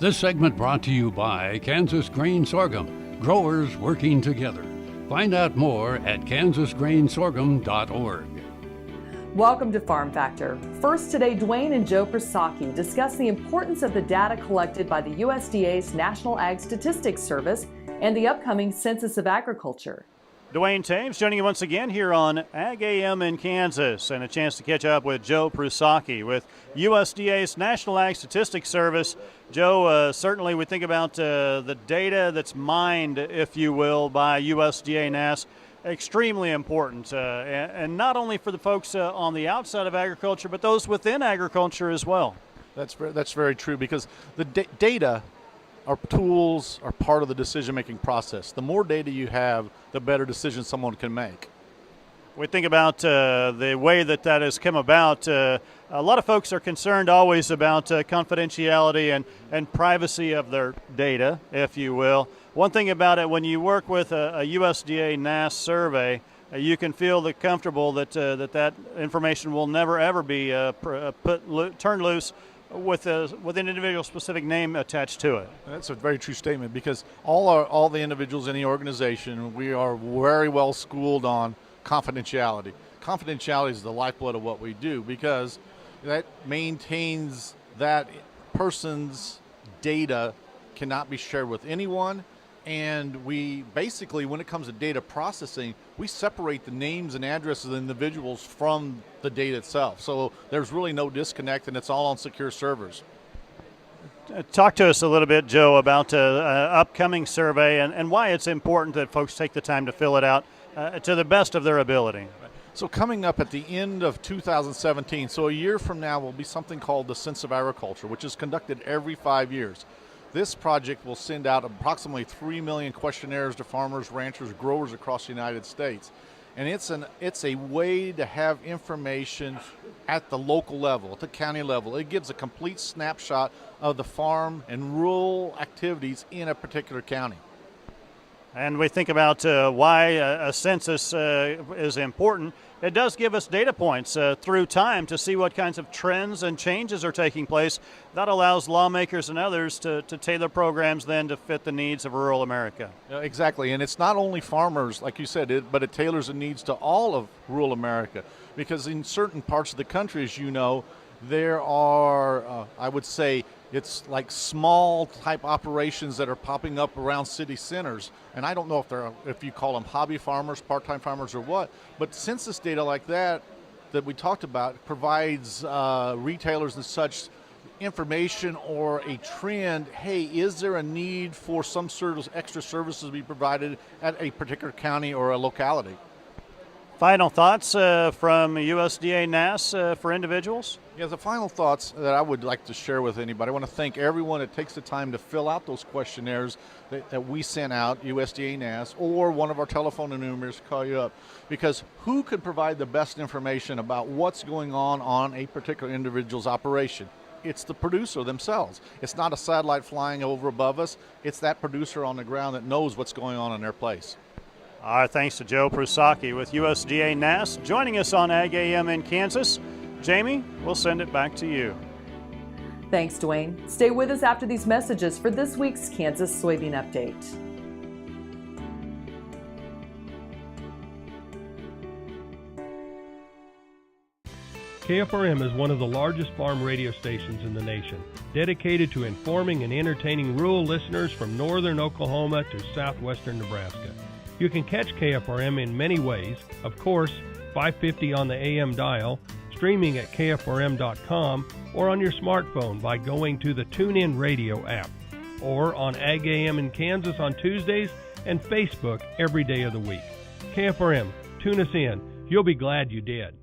This segment brought to you by Kansas Grain Sorghum, growers working together. Find out more at kansasgrainsorghum.org. Welcome to Farm Factor. First today, Duane and Joe Prusacki discuss the importance of the data collected by the USDA's National Ag Statistics Service and the upcoming Census of Agriculture. Duane Toews joining you once again here on AGam in Kansas, and a chance to catch up with Joe Prusacki with USDA's National Ag Statistics Service. Joe, certainly we think about the data that's mined, if you will, by USDA NASS. Extremely important, and not only for the folks on the outside of agriculture, but those within agriculture as well. That's very true, because the data, our tools, are part of the decision-making process. The more data you have, the better decisions someone can make. We think about the way that has come about. A lot of folks are concerned always about confidentiality and privacy of their data, if you will. One thing about it, when you work with a USDA NASS survey, you can feel comfortable that that information will never ever be turned loose with an individual specific name attached to it. That's a very true statement, because all the individuals in the organization, we are very well schooled on confidentiality. Confidentiality is the lifeblood of what we do, because that maintains that person's data cannot be shared with anyone. And we basically, when it comes to data processing, we separate the names and addresses of individuals from the data itself. So there's really no disconnect, and it's all on secure servers. Talk to us a little bit, Joe, about upcoming survey and why it's important that folks take the time to fill it out to the best of their ability. So coming up at the end of 2017, so a year from now, will be something called the Census of Agriculture, which is conducted every 5 years. This project will send out approximately 3 million questionnaires to farmers, ranchers, growers across the United States. And it's a way to have information at the local level, at the county level. It gives a complete snapshot of the farm and rural activities in a particular county. And we think about why a census is important. It does give us data points through time to see what kinds of trends and changes are taking place. That allows lawmakers and others to tailor programs then to fit the needs of rural America. Exactly, and it's not only farmers, like you said, but it tailors the needs to all of rural America. Because in certain parts of the country, as you know, there are, I would say, it's like small type operations that are popping up around city centers. And I don't know if you call them hobby farmers, part-time farmers, or what, but census data like that we talked about provides retailers and such information or a trend. Hey, is there a need for some sort of extra services to be provided at a particular county or a locality? Final thoughts from USDA NASS for individuals? Yeah, the final thoughts that I would like to share with anybody. I want to thank everyone that takes the time to fill out those questionnaires that we sent out, USDA NASS, or one of our telephone enumerators to call you up. Because who could provide the best information about what's going on a particular individual's operation? It's the producer themselves. It's not a satellite flying over above us. It's that producer on the ground that knows what's going on in their place. Our thanks to Joe Prusacki with USDA NASS joining us on AGam in Kansas. Jamie, we'll send it back to you. Thanks, Duane. Stay with us after these messages for this week's Kansas Soybean Update. KFRM is one of the largest farm radio stations in the nation, dedicated to informing and entertaining rural listeners from northern Oklahoma to southwestern Nebraska. You can catch KFRM in many ways. Of course, 550 on the AM dial, streaming at kfrm.com, or on your smartphone by going to the TuneIn Radio app, or on AgAM in Kansas on Tuesdays and Facebook every day of the week. KFRM, tune us in. You'll be glad you did.